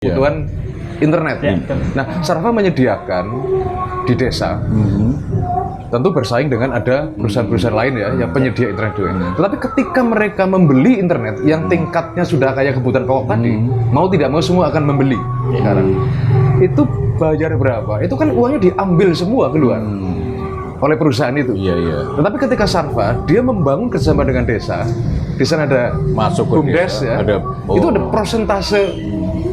kebutuhan internet. Nah, Sarva menyediakan di desa, tentu bersaing dengan ada perusahaan-perusahaan lain ya, yang penyedia internet juga. Tetapi ketika mereka membeli internet yang tingkatnya sudah kayak kebutuhan pokok tadi, mau tidak mau semua akan membeli sekarang. Itu bayar berapa? Itu kan uangnya diambil semua keluar oleh perusahaan itu. Tetapi ketika Sarva, dia membangun kerjasama dengan desa. Di sana ada masuk BUMDes ya, itu ada persentase,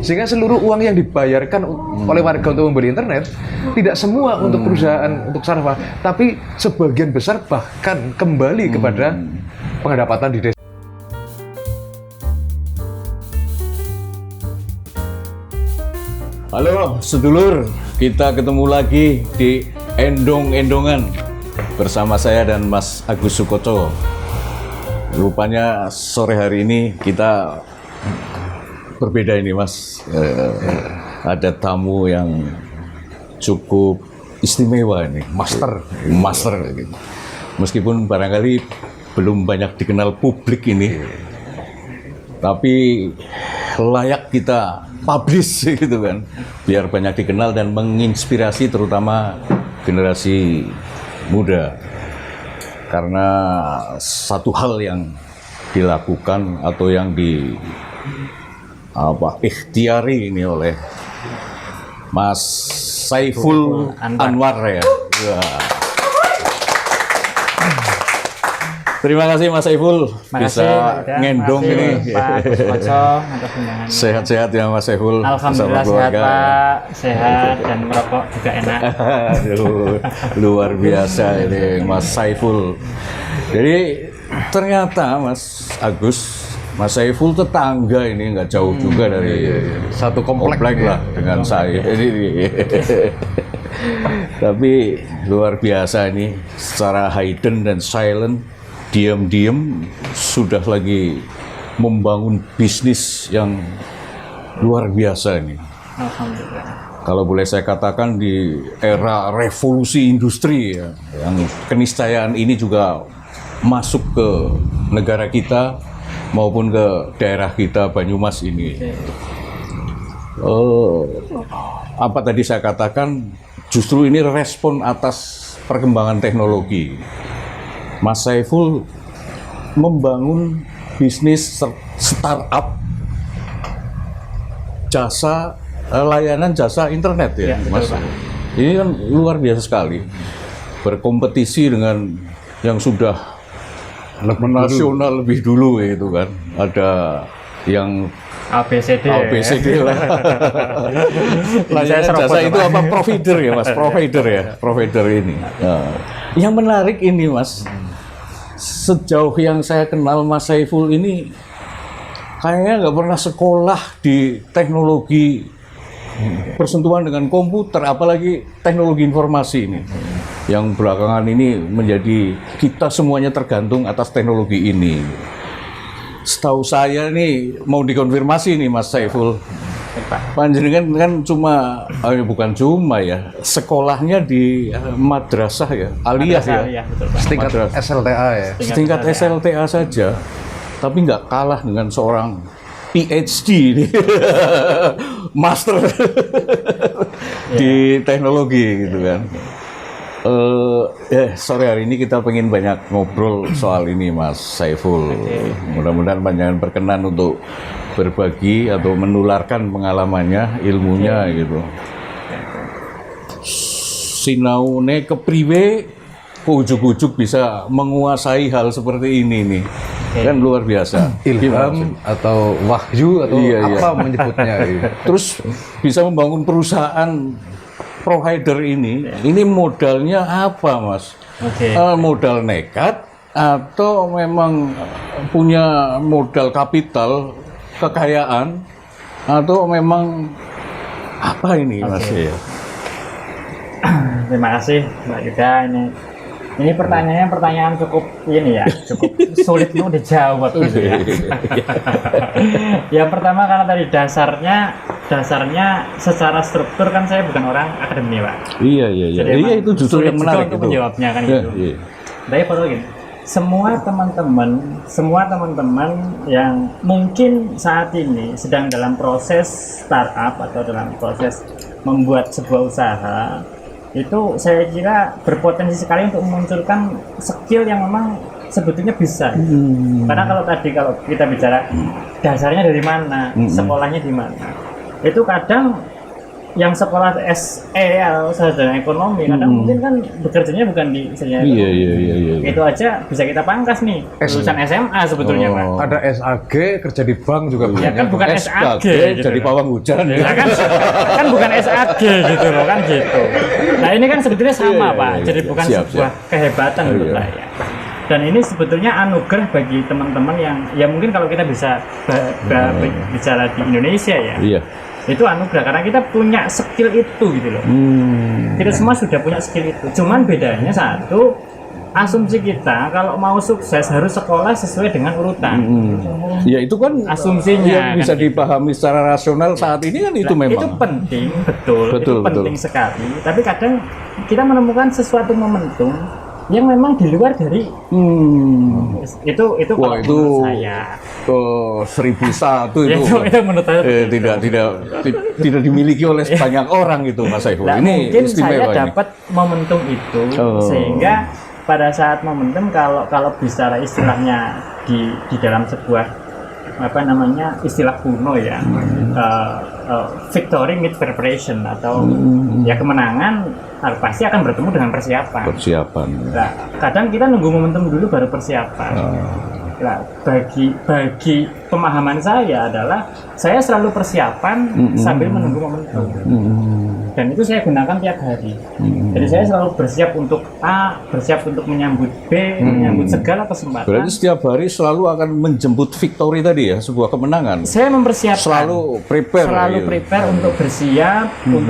sehingga seluruh uang yang dibayarkan oleh warga untuk membeli internet tidak semua untuk perusahaan, untuk Sarva, tapi sebagian besar bahkan kembali kepada pendapatan di desa. Halo sedulur, kita ketemu lagi di Endong-Endongan bersama saya dan Mas Agus Sukoco. Rupanya sore hari ini kita berbeda ini Mas, ada tamu yang cukup istimewa ini, master. Meskipun barangkali belum banyak dikenal publik ini, tapi layak kita publish gitu kan, biar banyak dikenal dan menginspirasi terutama generasi muda. Karena satu hal yang dilakukan atau yang ikhtiari ini oleh Mas Saiful Anwar ya. Terima kasih Mas Saiful bisa ngendong ini. Pak Sukoco atas undangannya. Sehat-sehat ya Mas Saiful. Alhamdulillah sehat Pak, sehat dan merokok juga enak. Aduh, luar biasa ini Mas Saiful. Jadi ternyata Mas Agus, Mas Saiful tetangga ini nggak jauh juga dari Satu komplek lah dengan saya. Tapi luar biasa ini, secara hidden dan silent, diam-diam sudah lagi membangun bisnis yang luar biasa ini. Alhamdulillah. Kalau boleh saya katakan di era revolusi industri ya, yang keniscayaan ini juga masuk ke negara kita maupun ke daerah kita Banyumas ini. Apa tadi saya katakan, justru ini respon atas perkembangan teknologi. Mas Saiful membangun bisnis startup jasa layanan jasa internet ya, Mas. Ini kan luar biasa sekali, berkompetisi dengan yang sudah nasional lebih dulu itu kan, ada yang ABCD lah. Layanan jasa itu apa, provider ya Mas, provider ini. Nah, yang menarik ini Mas, sejauh yang saya kenal Mas Saiful ini kayaknya nggak pernah sekolah di teknologi bersentuhan dengan komputer, apalagi teknologi informasi ini. Yang belakangan ini menjadi kita semuanya tergantung atas teknologi ini. Setahu saya nih, mau dikonfirmasi nih Mas Saiful, panjenengan kan bukan cuma ya, sekolahnya di madrasah ya, aliyah ya, setingkat SLTA ya. Setingkat SLTA saja, tapi nggak kalah dengan seorang PhD ini, master di teknologi gitu kan. Sore hari ini kita pengen banyak ngobrol soal ini Mas Saiful. Mudah-mudahan panjangan berkenan untuk berbagi atau menularkan pengalamannya, ilmunya gitu. Sinaune kepriwe ujuk-ujuk bisa menguasai hal seperti ini nih. Kan luar biasa. Ilham atau wahyu atau apa menyebutnya. Terus bisa membangun perusahaan provider ini modalnya apa Mas? Modal nekat atau memang punya modal kapital, kekayaan, atau memang apa ini Mas ya? Terima kasih Mbak Yuda. Ini pertanyaan cukup ini ya, cukup sulit untuk dijawab gitu ya. Yang pertama karena tadi dasarnya secara struktur kan saya bukan orang akademi Pak. Iya itu justru yang menarik untuk menjawabnya kan gitu. Tapi perlu gini, semua teman-teman yang mungkin saat ini sedang dalam proses startup atau dalam proses membuat sebuah usaha, itu saya kira berpotensi sekali untuk memunculkan skill yang memang sebetulnya bisa. Karena kalau kita bicara dasarnya dari mana, sekolahnya di mana, itu kadang yang sekolah SE sarjana ekonomi kadang mungkin kan bekerjanya bukan di sarjana ekonomi. Iya. Itu aja bisa kita pangkas nih, lulusan SMA sebetulnya Pak. Ada SAG kerja di bank juga Ya kan bukan SAG gitu jadi loh. pawang hujan Ya ya. kan bukan SAG gitu loh kan gitu. Nah ini kan sebetulnya sama Iya, Pak, iya, jadi iya. bukan Siap, sebuah kehebatan menurut Iya. saya. Dan ini sebetulnya anugerah bagi teman-teman yang ya mungkin kalau kita bisa bicara di Indonesia ya, Iya. itu anugerah karena kita punya skill itu gitu loh. Kita semua sudah punya skill itu. Cuman bedanya satu, asumsi kita kalau mau sukses harus sekolah sesuai dengan urutan. Ya itu kan Asumsinya, yang bisa kan gitu. dipahami secara rasional saat ini kan itu Nah, memang. itu penting, betul, itu Betul, penting sekali. Tapi kadang kita menemukan sesuatu momentum yang memang di luar dari itu Wah, kalau itu menurut saya. 1001 Ya, itu. itu menurut saya. Tidak dimiliki oleh sebanyak orang itu Mas Saiful. Nah, Ini mungkin saya istimewa ini. dapat momentum itu Oh. sehingga pada saat momentum kalau bicara istilahnya di dalam sebuah istilah kuno ya, victory meet preparation atau ya kemenangan pasti akan bertemu dengan persiapan. Persiapan. Nah, kadang kita nunggu momentum dulu baru persiapan. Nah, bagi pemahaman saya adalah saya selalu persiapan sambil menunggu momentum. Dan itu saya gunakan tiap hari. Jadi saya selalu bersiap untuk A, bersiap untuk menyambut B, menyambut segala kesempatan. Berarti setiap hari selalu akan menjemput victory tadi ya, sebuah kemenangan. Saya mempersiapkan. Selalu prepare. Selalu gitu. prepare untuk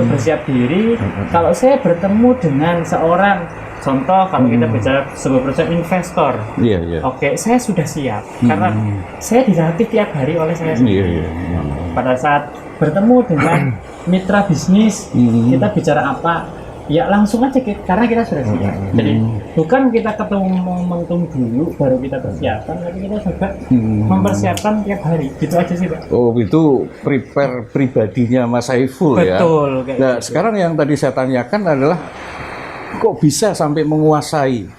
bersiap diri. Kalau saya bertemu dengan seorang, contoh kalau kita bicara sebuah perusahaan investor, Iya. oke, saya sudah siap karena saya dilatih tiap hari oleh saya sendiri. Iya. Pada saat bertemu dengan mitra bisnis, kita bicara apa, ya langsung aja karena kita sudah siap. Jadi bukan kita ketemu momentum dulu baru kita persiapan, tapi kita juga mempersiapkan tiap hari. Gitu aja sih Pak. Oh, itu prepare pribadinya Mas Saiful ya. Betul, kayak Nah, gitu. sekarang yang tadi saya tanyakan adalah kok bisa sampai menguasai?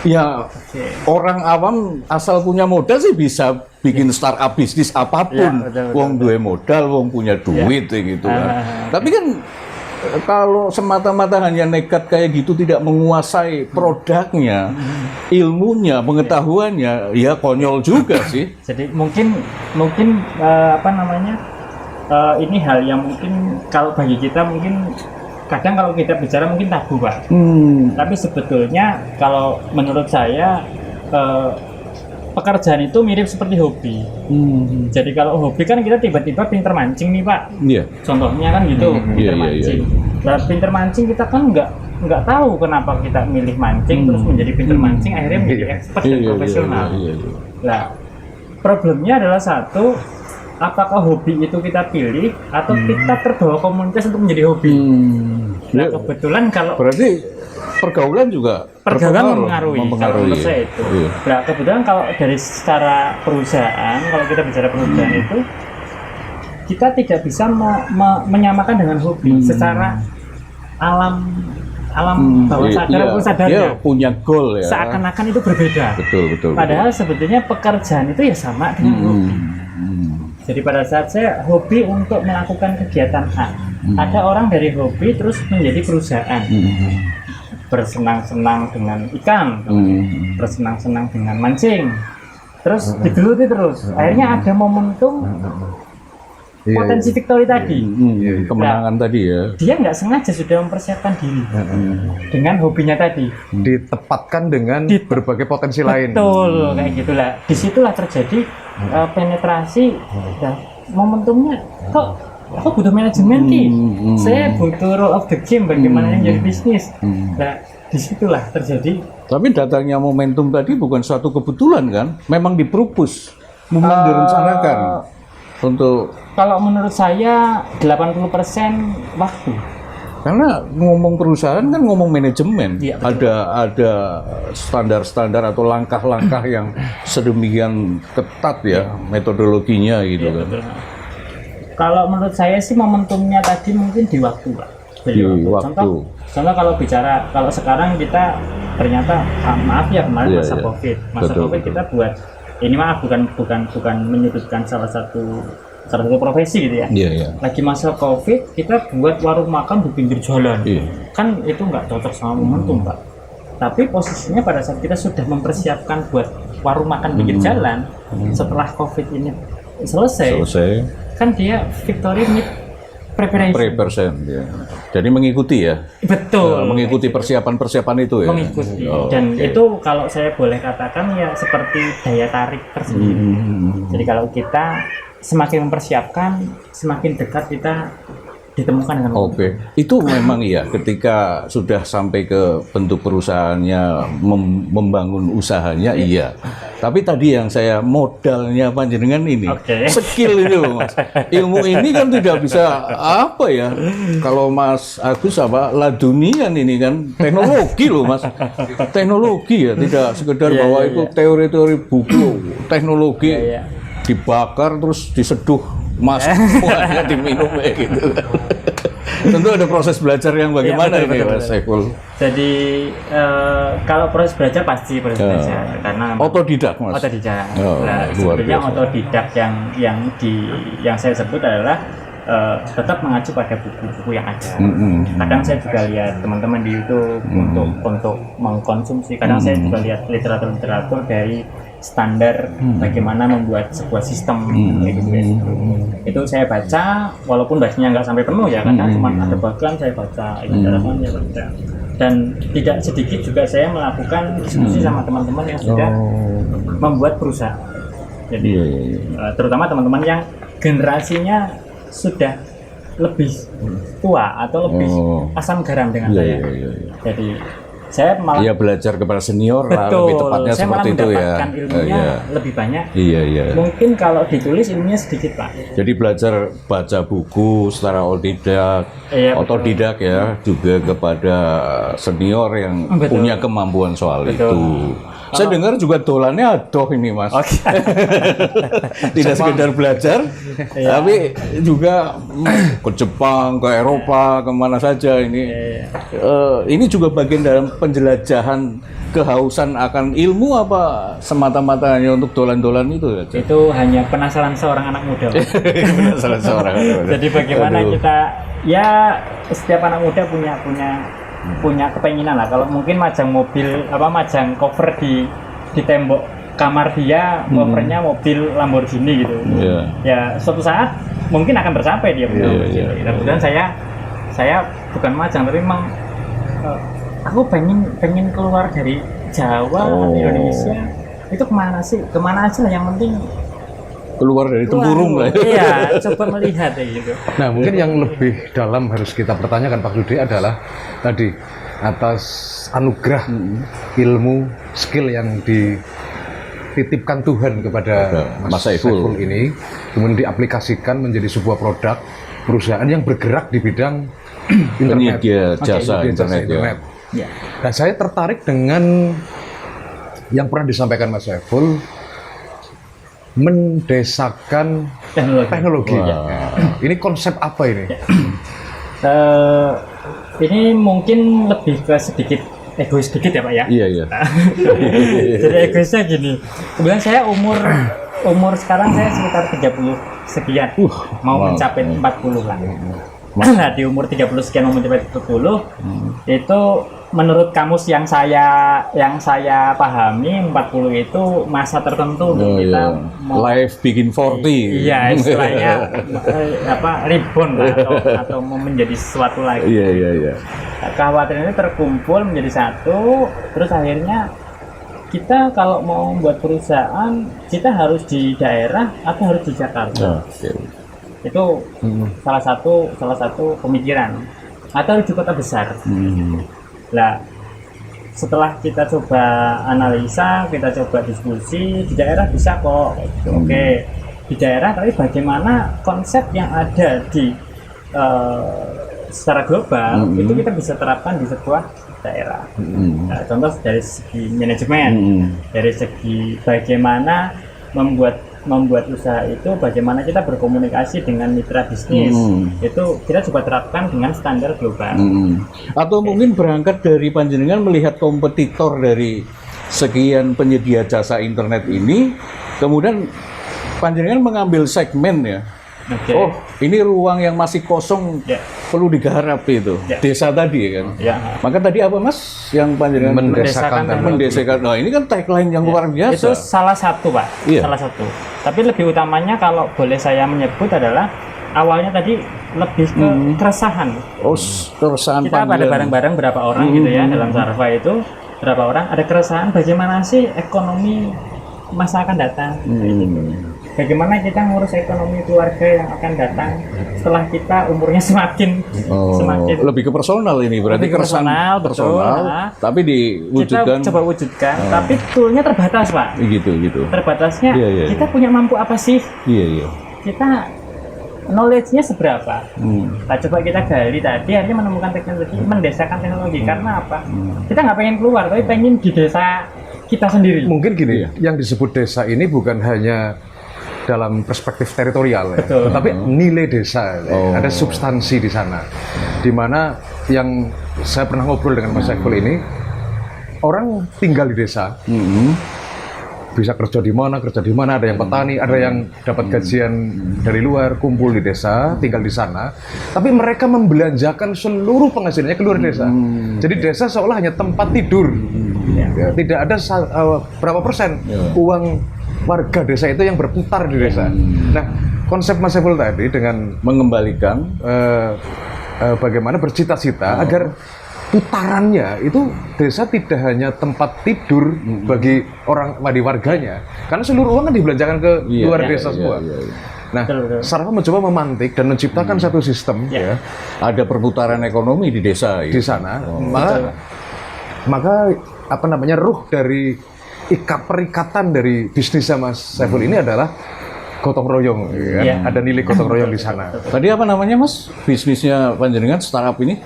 Ya, orang awam asal punya modal sih bisa bikin startup bisnis apapun. Ya, betul, Wong duwe modal, wong punya duit gitu kan. Tapi kan kalau semata-mata hanya nekat kayak gitu tidak menguasai produknya, ilmunya, pengetahuannya, ya konyol juga sih. Jadi mungkin ini hal yang mungkin kalau bagi kita mungkin kadang kalau kita bicara mungkin tabu Pak. Tapi sebetulnya kalau menurut saya pekerjaan itu mirip seperti hobi. Jadi kalau hobi kan kita tiba-tiba pinter mancing nih Pak. Iya. Contohnya kan gitu, pinter Iya. mancing. Nah, pinter mancing kita kan nggak tahu kenapa kita milih mancing terus menjadi pinter mancing akhirnya menjadi expert dan profesional. Iya. Nah, problemnya adalah satu, apakah hobi itu kita pilih atau kita terbawa komunitas untuk menjadi hobi? Nah, kebetulan kalau Berarti pergaulan juga pergaulan mempengaruhi. Kalau menurut saya itu. Iya. Nah, kebetulan kalau dari secara perusahaan, kalau kita bicara perusahaan itu, kita tidak bisa menyamakan dengan hobi secara alam bawah sadar maupun sadarnya. Iya, punya goal ya. Seakan-akan itu berbeda. Betul. Padahal sebetulnya pekerjaan itu ya sama dengan hobi. Jadi pada saat saya hobi untuk melakukan kegiatan A, ada orang dari hobi terus menjadi perusahaan. Bersenang-senang dengan ikan, bersenang-senang dengan mancing, terus digeluti terus. Akhirnya ada momentum potensi victory tadi. Kemenangan tadi ya. Dia nggak sengaja sudah mempersiapkan diri dengan hobinya tadi. Ditepatkan dengan berbagai potensi lain. Betul, kayak gitulah. Disitulah terjadi penetrasi. Nah, momentumnya kok butuh manajemen nih. Saya butuh role of the game bagaimana yang jadi bisnis. Nah, disitulah terjadi. Tapi datangnya momentum tadi bukan suatu kebetulan kan? Memang dipropus, memang direncanakan untuk. Kalau menurut saya 80% waktu. Karena ngomong perusahaan kan ngomong manajemen, Iya, betul. ada standar-standar atau langkah-langkah yang sedemikian ketat ya metodologinya gitu kan. Betul. Kalau menurut saya sih momentumnya tadi mungkin di waktu, Pak. Di waktu. Contoh kalau sekarang kita ternyata maaf ya kemarin Iya, masa iya. Covid, Betul, Covid betul. kita buat ini maaf bukan menyudutkan salah satu profesi gitu ya. Iya, iya. Lagi masa Covid kita buat warung makan di pinggir jalan. Iya. Kan itu nggak cocok sama momentum, Pak. Tapi posisinya pada saat kita sudah mempersiapkan buat warung makan pinggir jalan, setelah Covid ini selesai, kan dia victory need preparation. Pre-percent ya. Jadi mengikuti ya. Betul. Mengikuti persiapan-persiapan itu ya. Mengikuti. Oh, Dan oke. itu kalau saya boleh katakan ya seperti daya tarik tersendiri. Jadi kalau kita semakin mempersiapkan, semakin dekat kita ditemukan dengan Oke, itu memang iya. Ketika sudah sampai ke bentuk perusahaannya, membangun usahanya, iya. Tapi tadi yang saya modalnya panjenengan ini, Oke. skill itu, Mas. Ilmu ini kan tidak bisa apa ya? Kalau Mas Agus ladunian ini kan teknologi loh, Mas. Teknologi ya, tidak sekedar Iya, bahwa iya, itu teori-teori buku, teknologi Iya, iya. dibakar terus diseduh mas buahnya diminum kayak gitu. Tentu ada proses belajar yang bagaimana Iya, betul, ini betul, Mas Saiful. Jadi kalau proses belajar pasti proses Ya. belajar karena Otodidak Mas. otodidak. Oh, Nah, luar sebenarnya biasa. otodidak yang saya sebut adalah tetap mengacu pada buku-buku yang ada. Kadang saya juga lihat teman-teman di YouTube untuk mengkonsumsi. Kadang saya juga lihat literatur dari standar bagaimana membuat sebuah sistem kayak gitu ya. Itu saya baca, walaupun bacanya nggak sampai penuh ya, kadang cuma ada bagian saya baca, itu halaman saya baca. Dan tidak sedikit juga saya melakukan diskusi sama teman-teman yang sudah membuat perusahaan. Jadi terutama teman-teman yang generasinya sudah lebih tua atau lebih asam garam dengan saya. Jadi saya malah belajar kepada senior lah, lebih tepatnya saya malah seperti itu ya. mendapatkan ilmunya lebih banyak. Iya. Mungkin kalau ditulis ilmunya sedikit, Pak. Jadi belajar baca buku secara otodidak, Iya, betul. otodidak ya, juga kepada senior yang Betul. punya kemampuan soal Betul. itu. Saya dengar juga dolannya adoh ini Mas. Oke. Tidak sekedar belajar, Iya. tapi juga ke Jepang, ke Eropa, kemana saja ini. Ini juga bagian dalam penjelajahan kehausan akan ilmu apa semata-mata hanya untuk dolan-dolan itu saja? Itu hanya penasaran seorang anak muda, Pak. Salah seorang. Jadi bagaimana Aduh. kita setiap anak muda punya kepenginan lah. Kalau mungkin majang cover di tembok kamar dia, covernya mobil Lamborghini gitu. Iya. Ya suatu saat mungkin akan tercapai dia punya Iya, iya. Kemudian saya bukan majang tapi memang aku pengen keluar dari Jawa atau Indonesia. Itu kemana aja lah, yang penting Keluar dari tempurung lah. iya, coba melihat ya gitu. Nah, mungkin yang lebih dalam harus kita pertanyakan Pak Dude adalah tadi atas anugerah ilmu, skill yang dititipkan Tuhan kepada Mas Saiful ini, kemudian diaplikasikan menjadi sebuah produk perusahaan yang bergerak di bidang internet, Penyedia jasa penyedia internet, ya. Ya. Nah, saya tertarik dengan yang pernah disampaikan Mas Saiful, mendesakan teknologi. Ini konsep apa ini? Ini mungkin lebih ke sedikit egois sedikit ya Pak ya. Iya. Jadi egoisnya gini. Kemudian saya umur sekarang saya sekitar 30 sekian. Mau mencapai 40 lah. Nah, di umur 30 sekian mau mencapai 40 itu menurut kamus yang saya pahami 40 itu masa tertentu untuk kita life begin 40. Iya, istilahnya reborn lah atau mau menjadi sesuatu lagi. Iya. Kekhawatiran ini terkumpul menjadi satu, terus akhirnya kita kalau mau membuat perusahaan kita harus di daerah atau harus di Jakarta. Itu salah satu pemikiran, atau di kota besar. Nah, setelah kita coba analisa, kita coba diskusi, di daerah bisa kok. Oke, di daerah, tapi bagaimana konsep yang ada di secara global itu kita bisa terapkan di sebuah daerah. Nah, contoh dari segi manajemen, dari segi bagaimana membuat usaha itu, bagaimana kita berkomunikasi dengan mitra bisnis, itu kita coba terapkan dengan standar global. Atau mungkin berangkat dari panjenengan melihat kompetitor dari sekian penyedia jasa internet ini, kemudian panjenengan mengambil segmen ya. Oh, ini ruang yang masih kosong perlu digarap itu. Desa tadi kan. Maka tadi apa Mas yang panjenengan mendesakan. Nah, ini kan tagline yang luar biasa. Itu salah satu, Pak. Salah satu. Tapi lebih utamanya kalau boleh saya menyebut adalah awalnya tadi lebih ke keresahan. Oh, keresahan kita pada bareng-bareng berapa orang gitu ya dalam Sarva itu, berapa orang ada keresahan bagaimana sih ekonomi masa akan datang. Bagaimana kita ngurus ekonomi keluarga yang akan datang setelah kita umurnya semakin lebih ke personal ini berarti personal, tapi diwujudkan. Kita coba wujudkan, tapi toolnya terbatas, Pak. Gitu. Terbatasnya kita punya mampu apa sih? Kita knowledge-nya seberapa? Nah, coba kita gali tadi akhirnya menemukan teknologi, mendesakan teknologi. Karena apa? Kita nggak pengen keluar, tapi pengen di desa kita sendiri. Mungkin gini, yang disebut desa ini bukan hanya dalam perspektif teritorial ya, tetapi nilai desa, ada substansi di sana. Di mana yang saya pernah ngobrol dengan Mas Saiful ini, orang tinggal di desa, bisa kerja di mana, ada yang petani, ada yang dapat gajian dari luar, kumpul di desa, tinggal di sana, tapi mereka membelanjakan seluruh penghasilannya keluar desa. Jadi desa seolah hanya tempat tidur, tidak ada berapa persen uang warga desa itu yang berputar di desa. Nah, konsep Mas Saiful tadi dengan mengembalikan bagaimana bercita-cita agar putarannya itu desa tidak hanya tempat tidur bagi orang warganya, karena seluruh uang kan dibelanjakan ke luar desa semua. Nah, Sarva mencoba memantik dan menciptakan satu sistem ada perputaran ekonomi di desa di sana. Maka apa namanya, ruh dari perikatan dari bisnisnya Mas Saiful ini adalah gotong royong, ada nilai gotong royong di sana. Tadi apa namanya Mas? Bisnisnya panjenengan startup ini?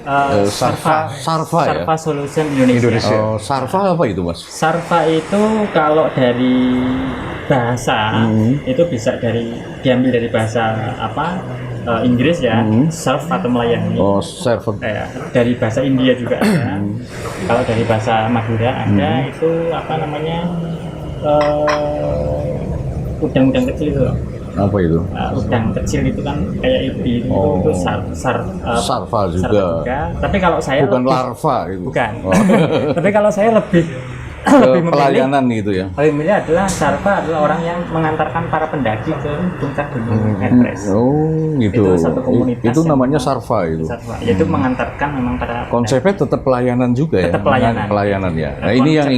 Sarva ya? Sarva Solution Indonesia. Sarva apa itu Mas? Sarva itu kalau dari bahasa itu bisa diambil dari bahasa Inggris ya, serve atau melayani. Serve. Dari bahasa India juga ada. Kalau dari bahasa Madura ada itu udang-udang kecil itu. Apa itu? Udang kecil itu kan kayak itu sarva juga. Tapi kalau saya bukan larva itu. Bukan. Tapi kalau saya lebih pelayanan gitu ya. Paling milih adalah Sarva adalah orang yang mengantarkan para pendaki ke puncak gunung Everest. Gitu. Itu satu komunitas. Itu namanya Sarva itu. Sarva. Yaitu mengantarkan memang para konsepnya tetap pelayanan juga tetap ya. Pelayanan ya. Nah, ini yang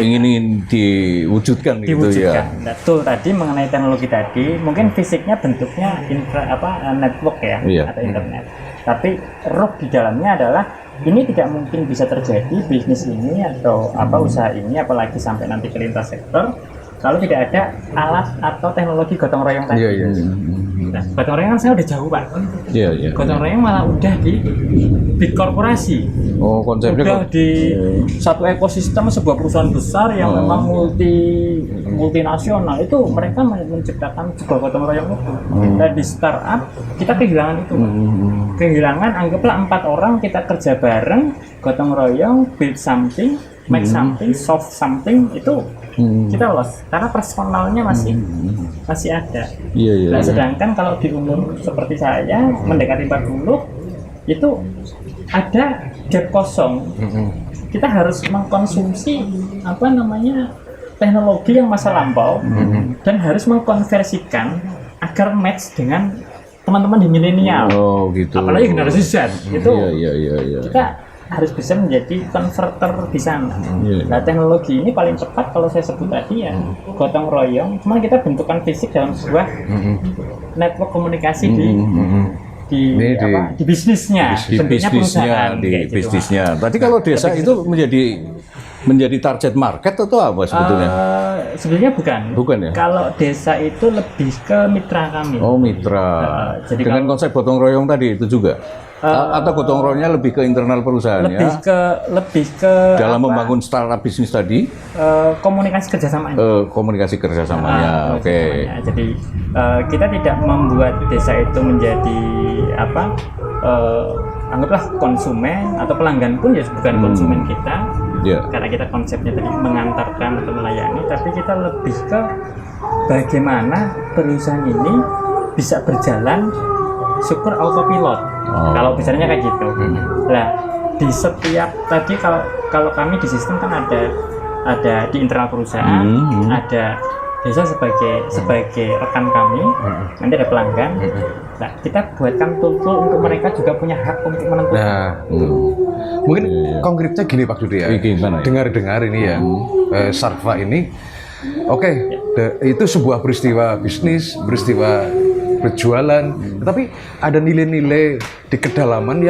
ingin diwujudkan gitu ya. Betul tadi mengenai teknologi tadi, mungkin fisiknya bentuknya network ya atau internet. Tapi roh di dalamnya adalah ini tidak mungkin bisa terjadi bisnis ini atau usaha ini apalagi sampai nanti ke lintas sektor kalau tidak ada alat atau teknologi gotong royong tadi. Nah, gotong royong kan saya udah jauh Pak. Gotong royong malah udah di big korporasi. Konsepnya udah di satu ekosistem sebuah perusahaan besar yang memang multinasional itu mereka menciptakan sebuah gotong royong itu. Dan di startup kita kehilangan itu. Kehilangan anggaplah 4 orang kita kerja bareng, gotong royong, build something, make something, solve something itu kita lost karena personalnya masih ada. Nah, sedangkan kalau di umur seperti saya mendekati 40 itu ada gap kosong. Kita harus mengkonsumsi teknologi yang masa lampau dan harus mengkonversikan agar match dengan teman-teman di milenial. Gitu. Apalagi generasi Z itu. Iya. Kita harus bisa menjadi konverter di sana. Nah, teknologi ini paling cepat kalau saya sebut tadi ya gotong royong. Cuma kita bentukan fisik dalam sebuah network komunikasi di bisnisnya, di bisnisnya. Berarti kalau desa itu menjadi target market atau apa sebetulnya? Sebenarnya bukan ya. Kalau desa itu lebih ke mitra kami. Mitra. Jadi dengan konsep gotong royong tadi itu juga. Atau gotong royongnya lebih ke internal perusahaan lebih ke dalam apa, membangun startup bisnis tadi, komunikasi kerjasamanya. komunikasi kerjasamanya. Oke. Kerjasamanya. Jadi kita tidak membuat desa itu menjadi apa, anggaplah konsumen atau pelanggan pun ya bukan konsumen kita, karena kita konsepnya tadi mengantarkan atau melayani, tapi kita lebih ke bagaimana perusahaan ini bisa berjalan super autopilot. Kalau bicaranya kayak gitu. Nah, di setiap tadi kalau kami di sistem kan ada di internal perusahaan, ada desa sebagai rekan kami, nanti ada pelanggan. Nah, kita buatkan tool untuk mereka juga punya hak untuk menentukan. Nah, mungkin konkretnya gini Pak Dudi ya. Gimana ya? Dengar-dengar ini ya, Sarva ini, itu sebuah peristiwa bisnis, peristiwa berjualan, tapi ada nilai-nilai di kedalaman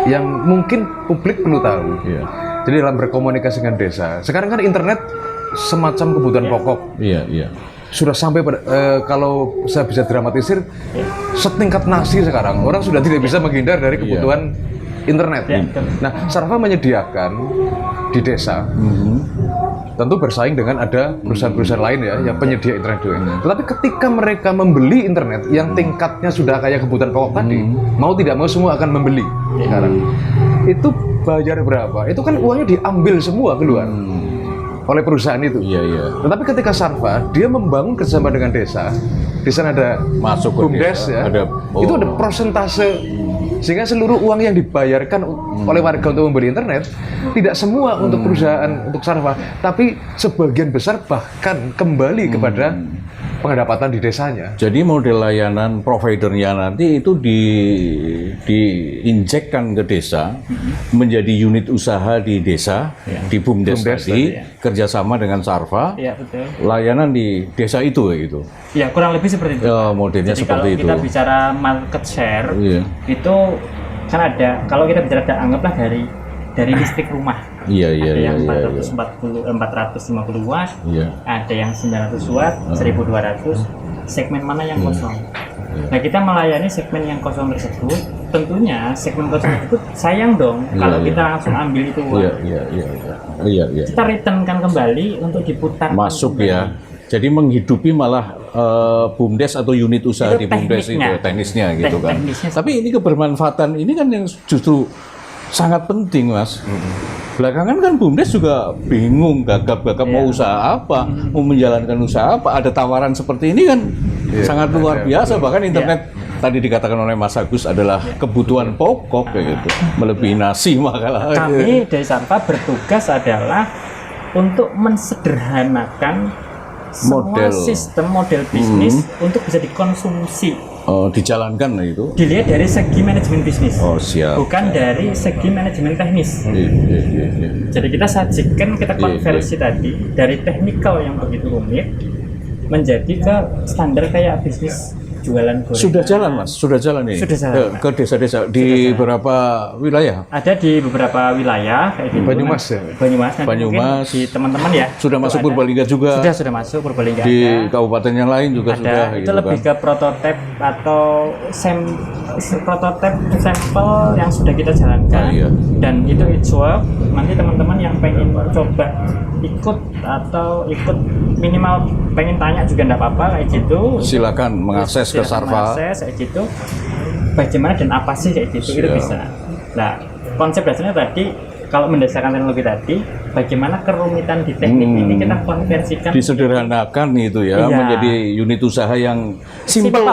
yang mungkin publik perlu tahu. Jadi dalam berkomunikasi dengan desa, sekarang kan internet semacam kebutuhan pokok. Sudah sampai pada, kalau saya bisa dramatisir, setingkat nasi sekarang orang sudah tidak bisa menghindar dari kebutuhan internet. Nah, Sarva menyediakan di desa. Tentu bersaing dengan ada perusahaan-perusahaan lain ya, yang penyedia internet juga. Tetapi ketika mereka membeli internet yang tingkatnya sudah kayak kebutuhan pokok tadi, mau tidak mau semua akan membeli sekarang. Itu bayar berapa? Itu kan uangnya diambil semua keluar oleh perusahaan itu. Tetapi ketika Sarva, dia membangun kerjasama dengan desa, di sana ada masuk BUMDes ya, itu ada persentase, sehingga seluruh uang yang dibayarkan oleh warga untuk membeli internet tidak semua untuk perusahaan, untuk Sarva, tapi sebagian besar bahkan kembali kepada pendapatan di desanya. Jadi model layanan providernya nanti itu diinjekkan ke desa, menjadi unit usaha di desa, di BUMDes tadi, kerjasama dengan Sarva, Betul. layanan di desa itu gitu. Ya, kurang lebih seperti itu. Modelnya Jadi seperti itu. kalau kita bicara market share, itu kan ada, kalau kita bicara anggaplah dari listrik rumah. Ada yang 450 watt, ada yang 900 watt, 1200. Segmen mana yang kosong? Nah, kita melayani segmen yang kosong tersebut. Tentunya segmen kosong tersebut sayang dong kalau kita langsung ambil itu uang. Kita returnkan kembali untuk diputar masuk ya. Jadi menghidupi malah BUMDes atau unit usaha itu di BUMDes itu teknisnya gitu kan. Tapi ini kebermanfaatan ini kan yang justru sangat penting, Mas. Belakangan kan BUMDes juga bingung, gagap-gagap mau usaha apa, mau menjalankan usaha apa. Ada tawaran seperti ini kan sangat luar biasa. Bahkan internet tadi dikatakan oleh Mas Agus adalah kebutuhan pokok kayak gitu, melebihi nasi makalah. Kami dari Sarva bertugas adalah untuk mensederhanakan semua sistem model bisnis untuk bisa dikonsumsi. Dijalankan itu. Dilihat dari segi manajemen bisnis. Siap. Bukan dari segi manajemen teknis. Jadi kita sajikan, kita konversi tadi dari technical yang begitu rumit menjadi ke standar kayak bisnis jualan gorengan. Sudah jalan, Mas? Sudah jalan ini? Sudah jalan. Ke desa-desa di beberapa wilayah? Ada di beberapa wilayah kayak gitu. Banyumas ya? Banyumas. Di teman-teman ya. Sudah masuk Purbalingga juga? Sudah masuk Purbalingga. Di kabupaten yang lain juga ada, sudah? Itu gitu lebih ke prototipe atau prototipe sampel yang sudah kita jalankan. Dan itu it's work. Nanti teman-teman yang pengen coba ikut atau ikut minimal pengen tanya juga enggak apa-apa kayak gitu. Silakan mengakses ke Sarva. Kayak gitu. Bagaimana dan apa sih kayak gitu, itu bisa. Nah, konsep dasarnya tadi kalau mendasarkan teknologi tadi, bagaimana kerumitan di teknik ini kita konversikan, disederhanakan itu ya, menjadi unit usaha yang simple.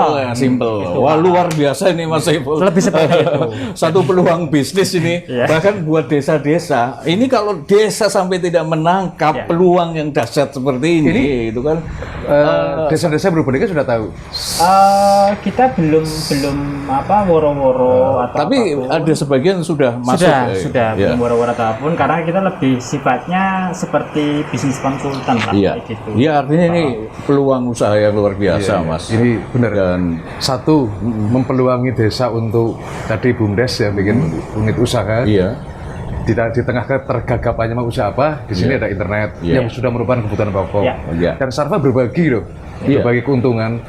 Wah, luar biasa ini Mas Saiful. Lebih seperti itu. Satu peluang bisnis ini, bahkan buat desa-desa. Ini kalau desa sampai tidak menangkap peluang yang dahsyat seperti ini itu kan. Desa-desa Purbalingga sudah tahu. Kita belum woro-woro atau tapi apapun. Ada sebagian sudah masuk. Sudah belum woro-woro ataupun, karena kita lebih sifatnya seperti bisnis konsultan lah gitu. Iya, artinya ini peluang usaha yang luar biasa, Mas. Ini benar. Dan satu, mempeluangi desa untuk tadi BUMDes ya, bikin unit usaha. Di tengah ketergagapannya mau usaha apa, di sini ada internet yang sudah merupakan kebutuhan pokok. Dan Sarva berbagi loh, berbagi keuntungan.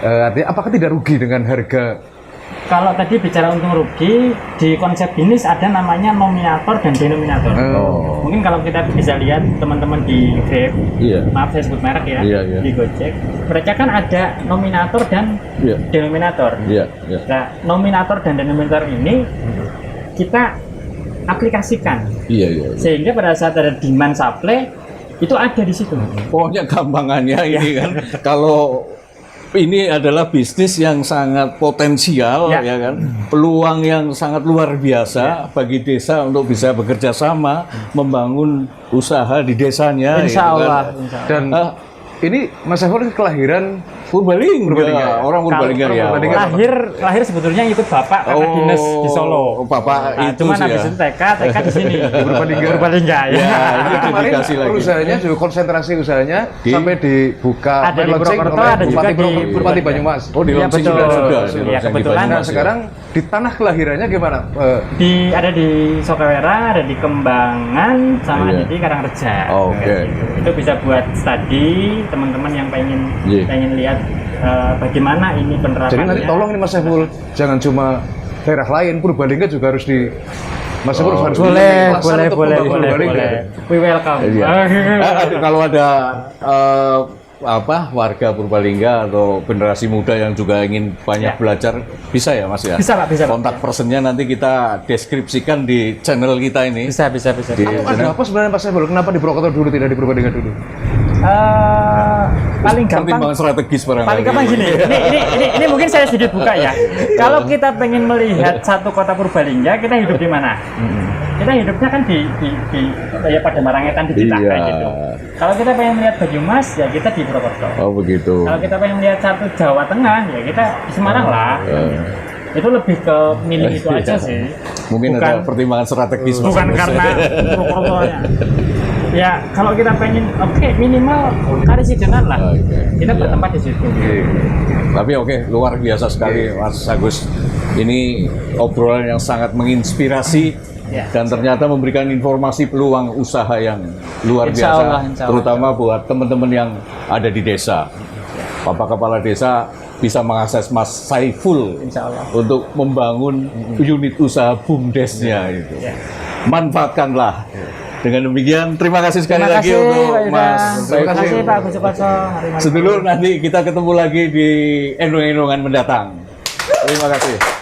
Artinya apakah tidak rugi dengan harga kalau tadi bicara untung rugi di konsep bisnis ada namanya nominator dan denominator. Mungkin kalau kita bisa lihat teman-teman di Grab, maaf saya sebut merek ya, di Gojek, mereka kan ada nominator dan denominator. Nah, nominator dan denominator ini kita aplikasikan, sehingga pada saat ada demand supply itu ada di situ. Pokoknya gampangannya ini kan, kalau ini adalah bisnis yang sangat potensial, ya kan, peluang yang sangat luar biasa bagi desa untuk bisa bekerja sama, membangun usaha di desanya. Insya Allah. Dan ini Mas Saiful kelahiran Purbalingga, orang Purbalingga ya. Lahir sebetulnya ikut bapak karena dinas di Solo. Bapak Nah, itu cuman ya. habis itu TK di sini. Purbalingga ya. Ini kemarin dikasih lagi. usahanya juga konsentrasi usahanya sampai dibuka Ada di launching Purwokerto, oleh ada juga di Bupati Banyumas. Oh, di Iya, launching betul. sudah. Iya, kebetulan. Nah sekarang di tanah kelahirannya gimana? Ada di Sokawera, ada di Kembangan, sama ada di Karangreja. Oke. Itu bisa buat study teman-teman yang pengen lihat bagaimana ini penerapannya. Jadi nanti tolong ini Mas Saiful, jangan cuma daerah lain, Purbalingga juga harus di Mas Saiful harus boleh. Purbalingga. We welcome. Kalau ada warga Purbalingga atau generasi muda yang juga ingin banyak belajar, bisa ya Mas ya? Bisa Pak, bisa. Kontak personnya nanti kita deskripsikan di channel kita ini. Bisa. Ada apa sebenarnya Mas Saiful? Kenapa di Purwokerto dulu tidak di Purbalingga dulu? Paling gampang. Pertimbangan strategis barangkali. Paling gampang gini. Ini mungkin saya sedikit buka ya. Kalau kita pengen melihat satu kota Purbalingga, kita hidup di mana? Kita hidupnya kan di pada Marangetan di Citah kayak gitu. Kalau kita pengen melihat Banyumas, ya kita di Purwokerto. Oh begitu. Kalau kita pengen melihat satu Jawa Tengah, ya kita di Semarang lah. Itu lebih ke milih itu aja sih. Mungkin ada pertimbangan strategis. Bukan karena Purwokertonya. Ya kalau kita pengen minimal Karesidenan lah. Kita bertempat di situ. Tapi luar biasa sekali Mas Agus. Ini obrolan yang sangat menginspirasi. Dan ternyata memberikan informasi peluang usaha yang luar biasa, insya Allah. Terutama buat teman-teman yang ada di desa. Bapak Kepala Desa bisa mengakses Mas Saiful untuk membangun unit usaha BUMDes-nya itu. Manfaatkanlah. Dengan demikian, terima kasih sekali lagi untuk Mas. Terima kasih Pak Agus Sukoso. Sedulur, nanti kita ketemu lagi di endong-endongan mendatang. Terima kasih.